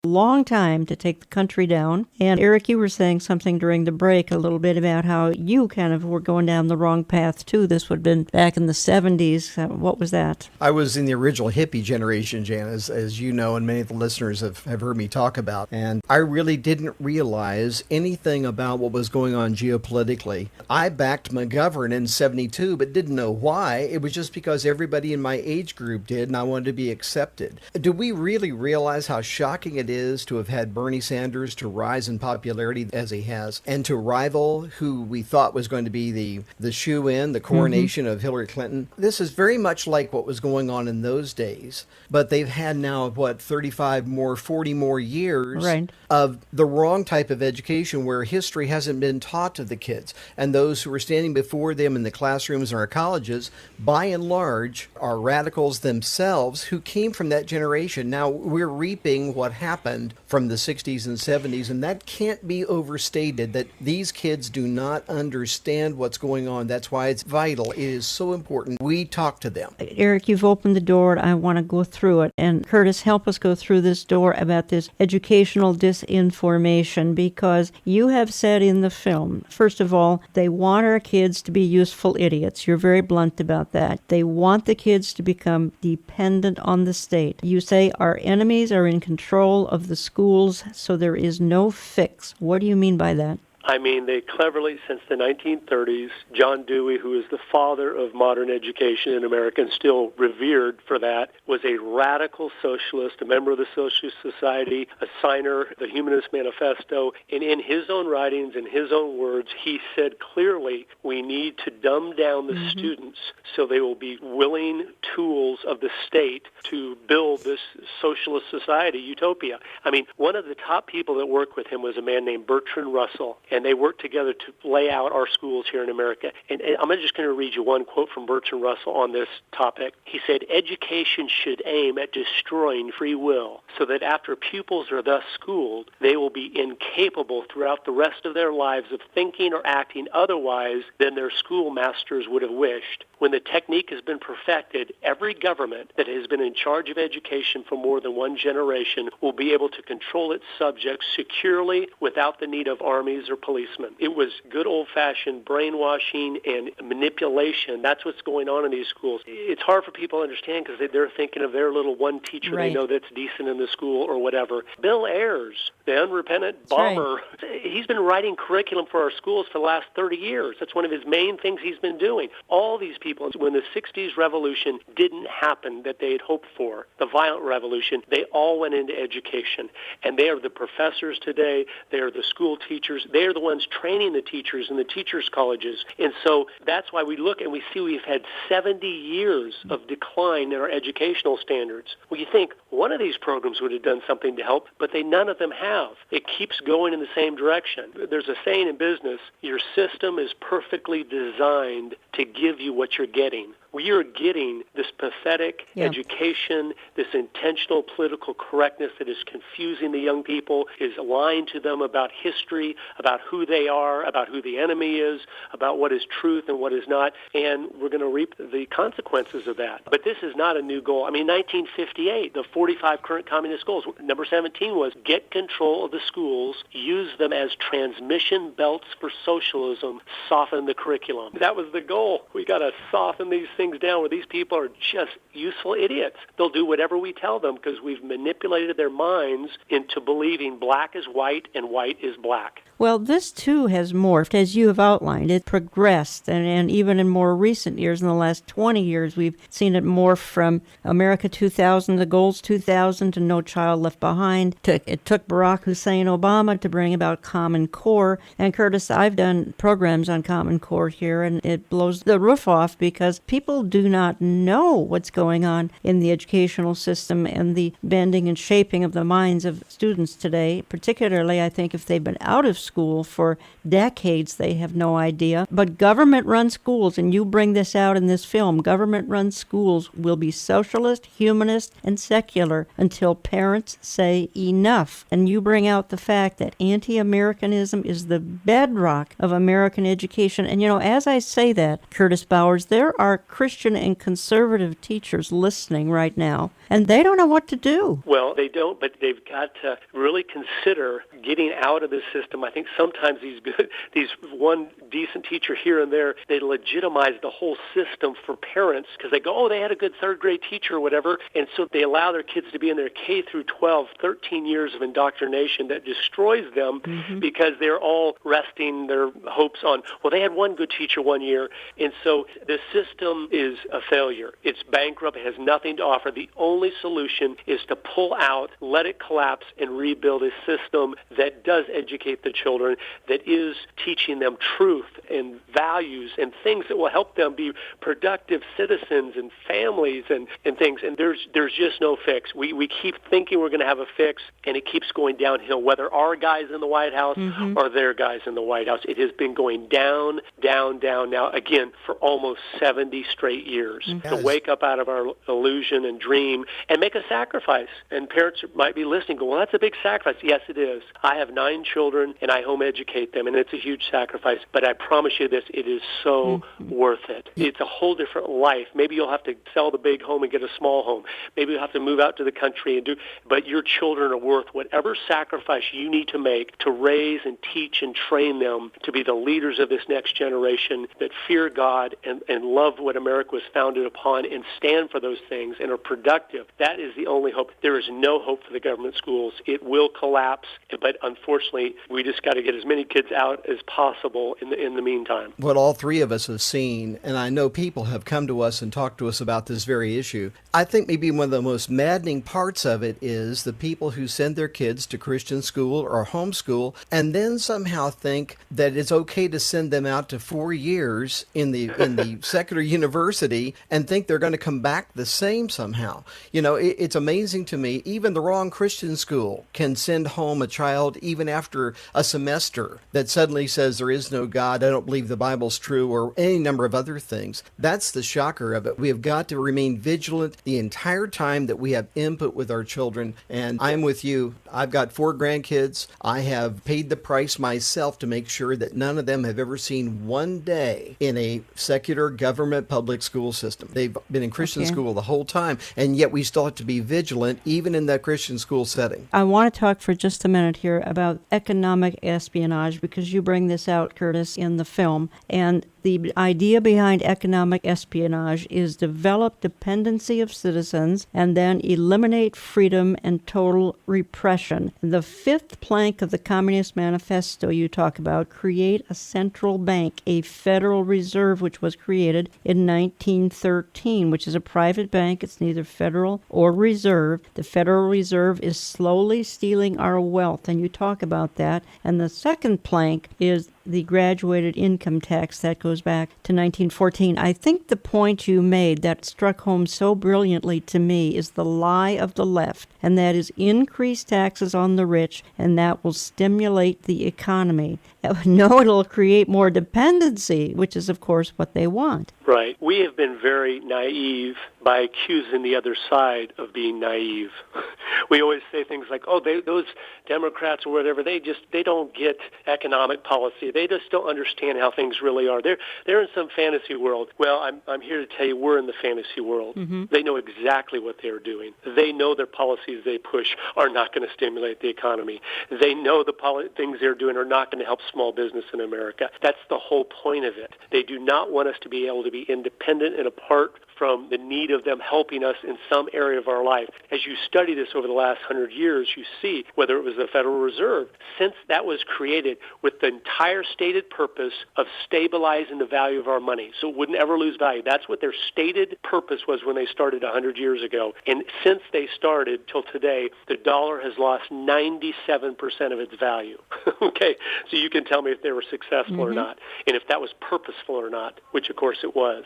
long time to take the country down. And Eric, you were saying something during the break a little bit about how you kind of were going down the wrong path too. This would have been back in the 70s. What was that? I was in the original hippie generation, Jan, as you know, and many of the listeners have heard me talk about. And I really didn't realize anything about what was going on geopolitically. I backed McGovern in 72, but didn't know why. It was just because everybody in my age group did, and I wanted to be accepted. Do we really realize how shocking it is to have had Bernie Sanders to rise in popularity as he has, and to rival who we thought was going to be the shoe-in, the coronation of Hillary Clinton? This is very much like what was going on in those days, but they've had now, 40 more years of the wrong type of education where history hasn't been taught to the kids. And those who are standing before them in the classrooms in our colleges, by and large, are radicals themselves who came from that generation. Now, we're reaping what happened from the 60s and 70s, and that can't be overstated, that these kids do not understand what's going on. That's why it's vital. It is so important we talk to them. Eric, you've opened the door, and I want to go through it. And Curtis, help us go through this door about this educational disinformation, because you have said in the film, first of all, they want our kids to be useful idiots. You're very blunt about that. They want the kids to become dependent on the state. You say our enemies are in control of the schools, so there is no fix. What do you mean by that? I mean, they cleverly, since the 1930s, John Dewey, who is the father of modern education in America and still revered for that, was a radical socialist, a member of the Socialist Society, a signer of the Humanist Manifesto. And in his own writings, in his own words, he said clearly, we need to dumb down the students so they will be willing tools of the state to build this socialist society utopia. I mean, one of the top people that worked with him was a man named Bertrand Russell. And they worked together to lay out our schools here in America. And I'm just going to read you one quote from Bertrand Russell on this topic. He said, education should aim at destroying free will so that after pupils are thus schooled, they will be incapable throughout the rest of their lives of thinking or acting otherwise than their schoolmasters would have wished. When the technique has been perfected, every government that has been in charge of education for more than one generation will be able to control its subjects securely without the need of armies or policemen. It was good old-fashioned brainwashing and manipulation. That's what's going on in these schools. It's hard for people to understand because they're thinking of their little one teacher they know that's decent in the school or whatever. Bill Ayers, the unrepentant bomber, he's been writing curriculum for our schools for the last 30 years. That's one of his main things he's been doing. All these people, when the 60s revolution didn't happen that they had hoped for, the violent revolution, they all went into education. And they are the professors today. They are the school teachers. They are the ones training the teachers in the teachers' colleges. And so that's why we look and we see we've had 70 years of decline in our educational standards. Well, you think one of these programs would have done something to help, but none of them have. It keeps going in the same direction. There's a saying in business, your system is perfectly designed to give you what you're getting. We are getting this pathetic education, this intentional political correctness that is confusing the young people, is lying to them about history, about who they are, about who the enemy is, about what is truth and what is not, and we're going to reap the consequences of that. But this is not a new goal. I mean, 1958, the 45 current communist goals, number 17 was get control of the schools, use them as transmission belts for socialism, soften the curriculum. That was the goal. We got to soften these things down where these people are just useful idiots. They'll do whatever we tell them because we've manipulated their minds into believing black is white and white is black. Well, this too has morphed, as you have outlined. It progressed, and even in more recent years, in the last 20 years, we've seen it morph from America 2000, the Goals 2000, to No Child Left Behind. It took Barack Hussein Obama to bring about Common Core. And Curtis, I've done programs on Common Core here, and it blows the roof off because people do not know what's going on in the educational system and the bending and shaping of the minds of students today, particularly, I think, if they've been out of school for decades. They have no idea. But government-run schools, and you bring this out in this film, government-run schools will be socialist, humanist, and secular until parents say enough. And you bring out the fact that anti-Americanism is the bedrock of American education. And, as I say that, Curtis Bowers, there are Christian and conservative teachers listening right now, and they don't know what to do. Well, they don't, but they've got to really consider getting out of the system. I think sometimes these one decent teacher here and there, they legitimize the whole system for parents because they go, oh, they had a good third grade teacher or whatever, and so they allow their kids to be in their K through 12, 13 years of indoctrination that destroys them because they're all resting their hopes on, well, they had one good teacher one year, and so the system is a failure. It's bankrupt. It has nothing to offer. The only solution is to pull out, let it collapse, and rebuild a system that does educate the children, that is teaching them truth and values and things that will help them be productive citizens and families and things. And there's just no fix. We keep thinking we're going to have a fix, and it keeps going downhill, whether our guys in the White House or their guys in the White House. It has been going down, down, down now, again, for almost 70 straight years. To wake up out of our illusion and dream and make a sacrifice. And parents might be listening, go, well, that's a big sacrifice. Yes, it is. I have 9 children, and I home educate them, and it's a huge sacrifice. But I promise you this, it is so worth it. It's a whole different life. Maybe you'll have to sell the big home and get a small home. Maybe you'll have to move out to the country and do, but your children are worth whatever sacrifice you need to make to raise and teach and train them to be the leaders of this next generation that fear God and love what America was founded upon and stand for those things and are productive. That is the only hope. There is no hope for the government schools. It will collapse, but unfortunately, we just got to get as many kids out as possible in the meantime. What all three of us have seen, and I know people have come to us and talked to us about this very issue, I think maybe one of the most maddening parts of it is the people who send their kids to Christian school or homeschool and then somehow think that it's okay to send them out to 4 years in the secular university and think they're going to come back the same somehow. It's amazing to me, even the wrong Christian school can send home a child even after a semester that suddenly says there is no God, I don't believe the Bible's true, or any number of other things. That's the shocker of it. We have got to remain vigilant the entire time that we have input with our children. And I'm with you. I've got 4 grandkids. I have paid the price myself to make sure that none of them have ever seen one day in a secular government public school system. They've been in Christian school the whole time, and yet we still have to be vigilant even in that Christian school setting. I want to talk for just a minute here about economic espionage because you bring this out, Curtis, in the film. And the idea behind economic espionage is develop dependency of citizens and then eliminate freedom and total repression. The 5th plank of the Communist Manifesto you talk about, create a central bank, a Federal Reserve, which was created in 1913, which is a private bank. It's neither federal or reserve. The Federal Reserve is slowly stealing our wealth, and you talk about that. And the 2nd plank is the graduated income tax that goes back to 1914. I think the point you made that struck home so brilliantly to me is the lie of the left, and that is increase taxes on the rich, and that will stimulate the economy. No, it'll create more dependency, which is, of course, what they want. Right. We have been very naive by accusing the other side of being naive. We always say things like, oh, those Democrats or whatever, they don't get economic policy. They just don't understand how things really are. They're in some fantasy world. Well, I'm here to tell you we're in the fantasy world. They know exactly what they're doing. They know their policies they push are not going to stimulate the economy. They know the things they're doing are not going to help small business in America. That's the whole point of it. They do not want us to be able to be independent and apart from the need of them helping us in some area of our life. As you study this over the last 100 years, you see whether it was the Federal Reserve, since that was created with the entire stated purpose of stabilizing the value of our money so it wouldn't ever lose value. That's what their stated purpose was when they started 100 years ago. And since they started till today, the dollar has lost 97% of its value. Okay, so you can tell me if they were successful or not, and if that was purposeful or not, which of course it was.